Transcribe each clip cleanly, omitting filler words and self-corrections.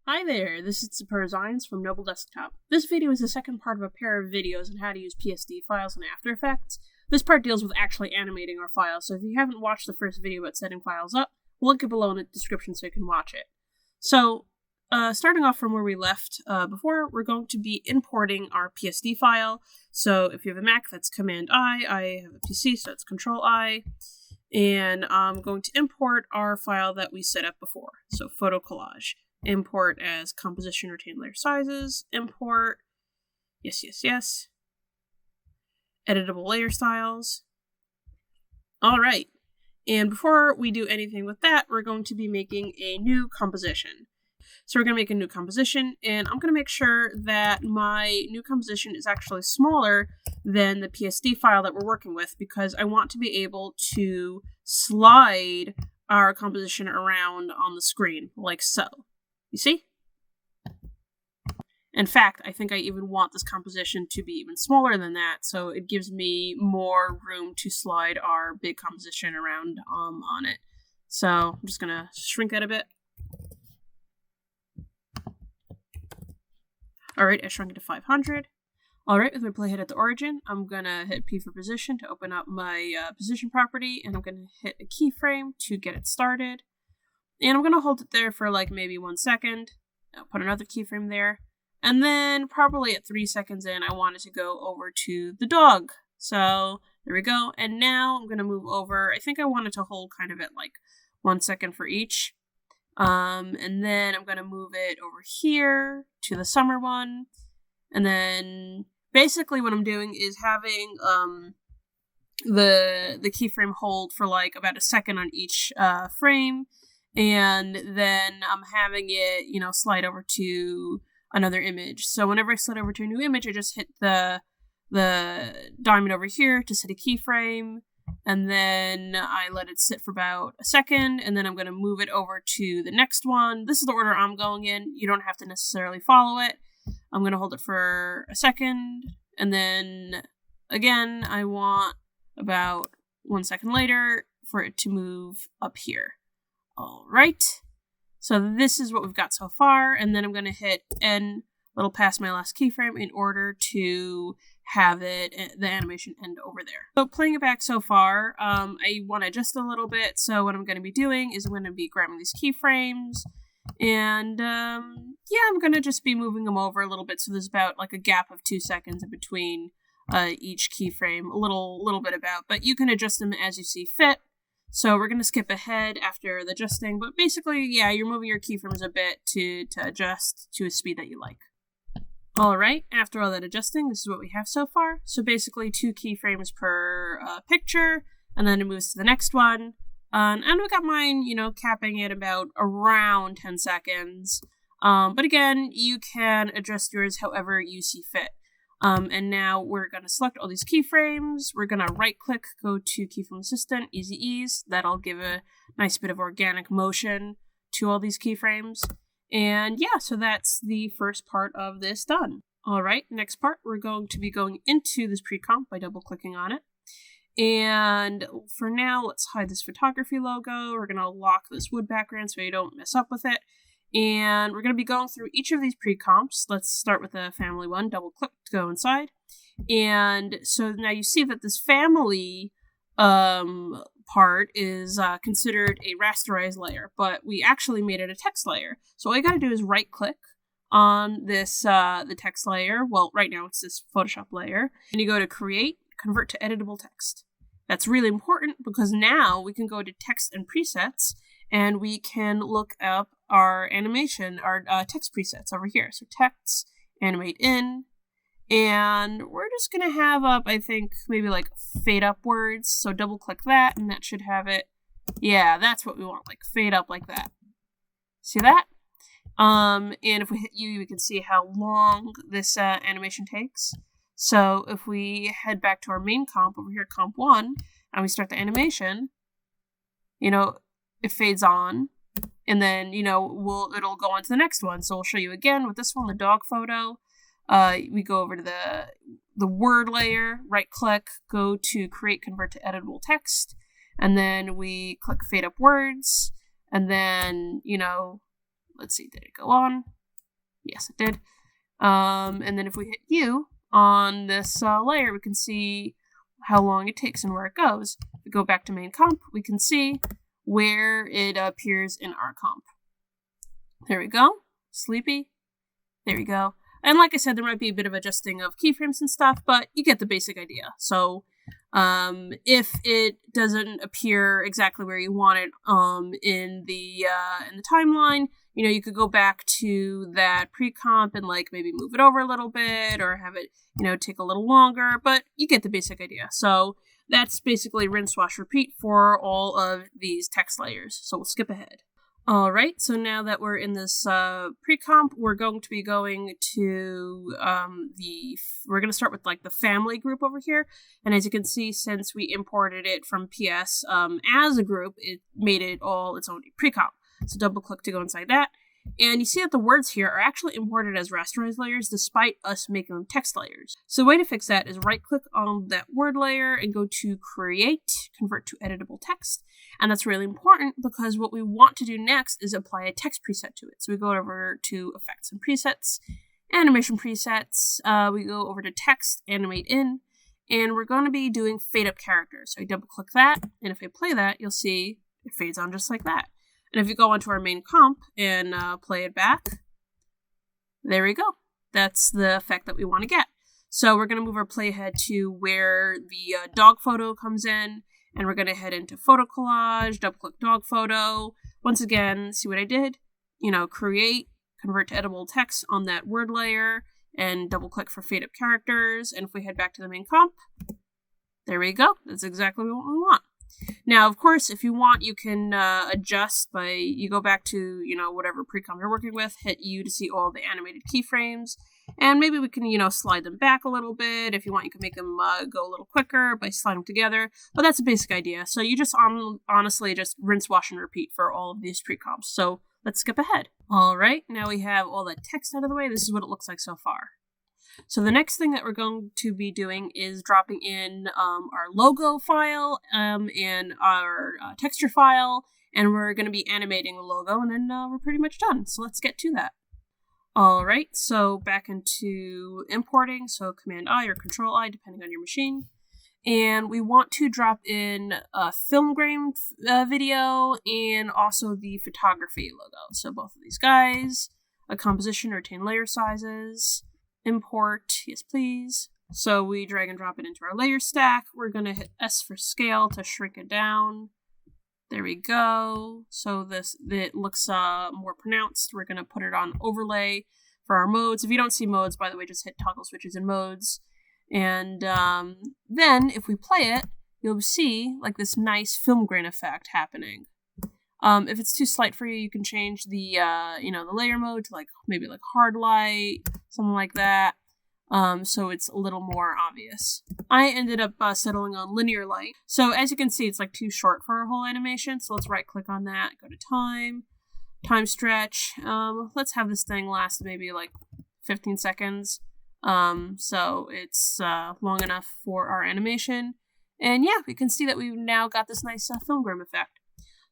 Hi there, this is Super Designs from Noble Desktop. This video is the second part of a pair of videos on how to use PSD files in After Effects. This part deals with actually animating our files, so if you haven't watched the first video about setting files up, we'll link it below in the description so you can watch it. So, starting off from where we left before, we're going to be importing our PSD file. So if you have a Mac, that's Command-I. I have a PC, so it's Control-I. And I'm going to import our file that we set up before, so photo collage. Import as composition retain layer sizes, import, yes, editable layer styles. Alright, and before we do anything with that, we're going to be making a new composition. So we're going to make a new composition, and I'm going to make sure that my new composition is actually smaller than the PSD file that we're working with, because I want to be able to slide our composition around on the screen, like so. You see? In fact, I think I even want this composition to be even smaller than that, so it gives me more room to slide our big composition around on it. So I'm just going to shrink that a bit. Alright, I shrunk it to 500. Alright, with my playhead at the origin, I'm going to hit P for position to open up my position property, and I'm going to hit a keyframe to get it started. And I'm going to hold it there for like maybe 1 second. I'll put another keyframe there. And then probably at 3 seconds in, I want it to go over to the dog. So there we go. And now I'm going to move over. I think I want it to hold kind of at like 1 second for each. And then I'm going to move it over here to the summer one. And then basically what I'm doing is having the keyframe hold for like about 1 second on each frame. And then I'm having it, slide over to another image. So whenever I slide over to a new image, I just hit the diamond over here to set a keyframe, and then I let it sit for about 1 second, and then I'm going to move it over to the next one. This is the order I'm going in. You don't have to necessarily follow it. I'm going to hold it for 1 second, and then again, I want about 1 second later for it to move up here. Alright, so this is what we've got so far, and then I'm going to hit N a little past my last keyframe in order to have the animation end over there. So playing it back so far, I want to adjust a little bit, so what I'm going to be doing is I'm going to be grabbing these keyframes, and I'm going to just be moving them over a little bit, so there's about like a gap of 2 seconds in between each keyframe, a little bit about, but you can adjust them as you see fit. So we're going to skip ahead after the adjusting, but basically, yeah, you're moving your keyframes a bit to adjust to a speed that you like. Alright, after all that adjusting, this is what we have so far. So basically 2 keyframes per picture, and then it moves to the next one. And we got mine, capping it about around 10 seconds. But again, you can adjust yours however you see fit. And now we're going to select all these keyframes. We're going to right click, go to Keyframe Assistant, Easy Ease. That'll give a nice bit of organic motion to all these keyframes. And yeah, so that's the first part of this done. Alright, next part, we're going to be going into this pre-comp by double clicking on it. And for now, let's hide this photography logo. We're going to lock this wood background so you don't mess up with it. And we're going to be going through each of these pre-comps. Let's start with the family one, double click to go inside. And so now you see that this family part is considered a rasterized layer, but we actually made it a text layer. So all you got to do is right click on this, the text layer. Well, right now it's this Photoshop layer. And you go to create, convert to editable text. That's really important because now we can go to text and presets and we can look up our animation, our text presets over here. So text, animate in, and we're just going to have up, I think, maybe like fade up words. So double click that and that should have it. Yeah, that's what we want, like fade up like that. See that? And if we hit U, we can see how long this animation takes. So if we head back to our main comp over here, comp 1, and we start the animation, it fades on, and then, it'll go on to the next one. So we'll show you again with this one, the dog photo. We go over to the word layer, right click, go to create, convert to editable text, and then we click fade up words, and then, let's see, did it go on? Yes, it did. And then if we hit U on this layer, we can see how long it takes and where it goes. If we go back to main comp, we can see where it appears in our comp. There we go. Sleepy. There we go. And like I said, there might be a bit of adjusting of keyframes and stuff, but you get the basic idea. So if it doesn't appear exactly where you want it in the timeline, you could go back to that pre-comp and like maybe move it over a little bit or have it, take a little longer, but you get the basic idea. So that's basically rinse, wash, repeat for all of these text layers. So we'll skip ahead. All right, so now that we're in this pre-comp, we're going to be going to we're going to start with like the family group over here. And as you can see, since we imported it from PS as a group, it made it all its own pre-comp. So double click to go inside that. And you see that the words here are actually imported as rasterized layers despite us making them text layers. So the way to fix that is right click on that word layer and go to create, convert to editable text. And that's really important because what we want to do next is apply a text preset to it. So we go over to effects and presets, animation presets, we go over to text, animate in, and we're going to be doing fade up characters. So we double click that, and if I play that, you'll see it fades on just like that. And if you go onto our main comp and play it back, there we go. That's the effect that we want to get. So we're going to move our playhead to where the dog photo comes in, and we're going to head into photo collage, double click dog photo. Once again, see what I did? Create, convert to editable text on that word layer, and double click for fade up characters. And if we head back to the main comp, there we go. That's exactly what we want. Now, of course, if you want, you can adjust by, you go back to, whatever pre-comp you're working with, hit U to see all the animated keyframes, and maybe we can, slide them back a little bit. If you want, you can make them go a little quicker by sliding them together, but that's a basic idea. So you just honestly just rinse, wash, and repeat for all of these pre-comps. So let's skip ahead. All right, now we have all that text out of the way. This is what it looks like so far. So the next thing that we're going to be doing is dropping in our logo file and our texture file, and we're going to be animating the logo, and then we're pretty much done. So let's get to that. All right, so back into importing, so Command-I or Control-I, depending on your machine. And we want to drop in a film grain video and also the photography logo. So both of these guys, a composition or retain layer sizes, import, yes please. So we drag and drop it into our layer stack. We're going to hit S for scale to shrink it down. There we go. So it looks more pronounced. We're going to put it on overlay for our modes. If you don't see modes, by the way, just hit toggle switches and modes. And then if we play it, you'll see like this nice film grain effect happening. If it's too slight for you, you can change the the layer mode to maybe hard light, something like that. So it's a little more obvious. I ended up settling on linear light. So as you can see, it's too short for our whole animation. So let's right click on that, go to time stretch. Let's have this thing last maybe 15 seconds. So it's long enough for our animation. And yeah, we can see that we've now got this nice film grain effect.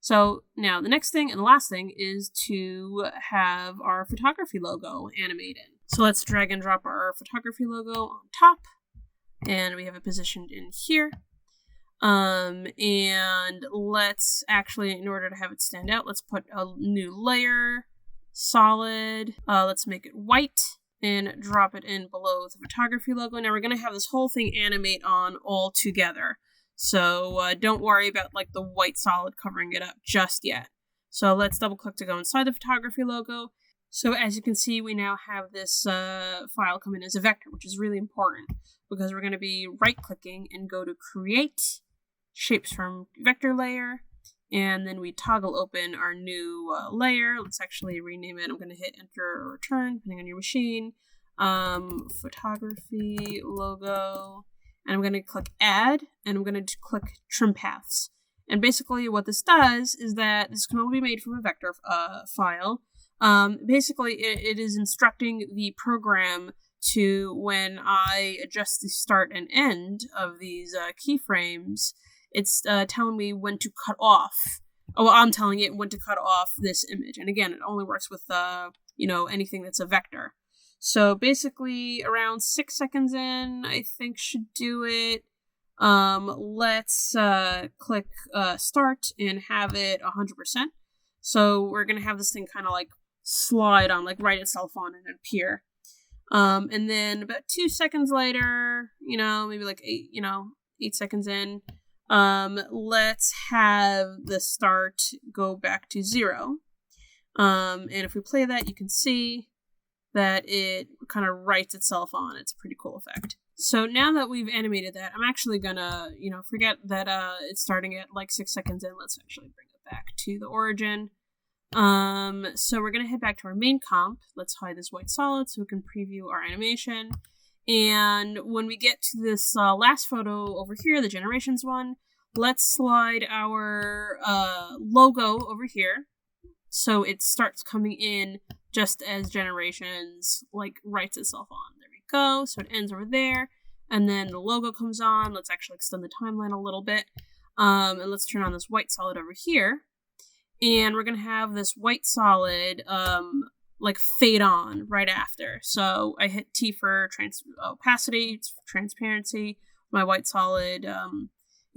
So now the next thing and the last thing is to have our photography logo animated. So let's drag and drop our photography logo on top, and we have it positioned in here. And let's actually, in order to have it stand out, let's put a new layer, solid. Let's make it white and drop it in below the photography logo. Now we're going to have this whole thing animate on all together. So don't worry about the white solid covering it up just yet. So let's double click to go inside the photography logo. So as you can see, we now have this file come in as a vector, which is really important because we're going to be right clicking and go to create shapes from vector layer. And then we toggle open our new layer. Let's actually rename it. I'm going to hit enter or return, depending on your machine. Photography logo. And I'm going to click add, and I'm going to click trim paths. And basically what this does is that this can only be made from a vector file. Basically it is instructing the program to, when I adjust the start and end of these keyframes, it's telling me when to cut off. Oh, well, I'm telling it when to cut off this image. And again, it only works with anything that's a vector. So basically around 6 seconds in, I think should do it. Let's click start and have it 100%. So we're going to have this thing kind of like slide on, like write itself on and appear. And then about 2 seconds later, maybe like 8 seconds in, let's have the start go back to 0. And if we play that, you can see that it kind of writes itself on. It's a pretty cool effect. So now that we've animated that, I'm actually gonna, forget that it's starting at like 6 seconds in. Let's actually bring it back to the origin. So we're gonna head back to our main comp. Let's hide this white solid so we can preview our animation. And when we get to this last photo over here, the generations one, let's slide our logo over here. So it starts coming in just as generations like writes itself on. There we go. So it ends over there. And then the logo comes on. Let's actually extend the timeline a little bit. And let's turn on this white solid over here. And we're going to have this white solid like fade on right after. So I hit T for opacity, it's for transparency. My white solid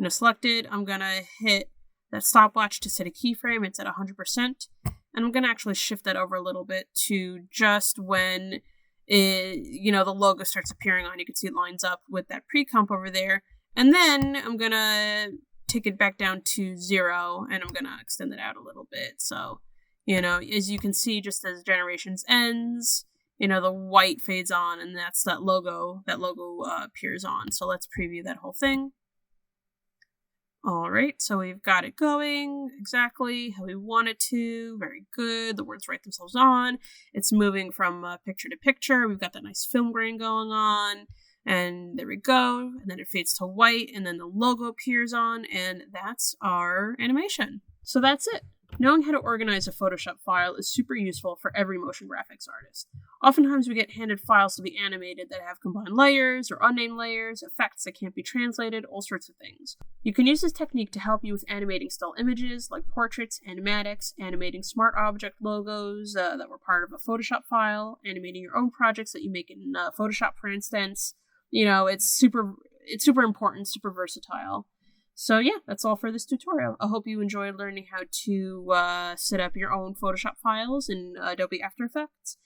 selected. I'm going to hit that stopwatch to set a keyframe. It's at 100%. And I'm going to actually shift that over a little bit to just when the logo starts appearing on. You can see it lines up with that pre-comp over there. And then I'm going to take it back down to 0, and I'm going to extend it out a little bit. So, as you can see, just as generations ends, the white fades on, and that's that logo appears on. So let's preview that whole thing. All right, so we've got it going exactly how we want it to. Very good. The words write themselves on. It's moving from picture to picture. We've got that nice film grain going on. And there we go. And then it fades to white, and then the logo appears on, and that's our animation. So that's it. Knowing how to organize a Photoshop file is super useful for every motion graphics artist. Oftentimes we get handed files to be animated that have combined layers or unnamed layers, effects that can't be translated, all sorts of things. You can use this technique to help you with animating still images like portraits, animatics, animating smart object logos that were part of a Photoshop file, animating your own projects that you make in Photoshop, for instance. It's super important, super versatile. So yeah, that's all for this tutorial. I hope you enjoyed learning how to set up your own Photoshop files in Adobe After Effects.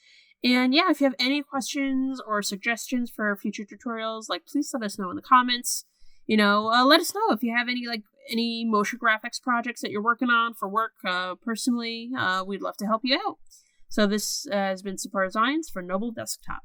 And yeah, if you have any questions or suggestions for future tutorials, please let us know in the comments. Let us know if you have any motion graphics projects that you're working on for work personally. We'd love to help you out. So this has been Sapar Zines for Noble Desktop.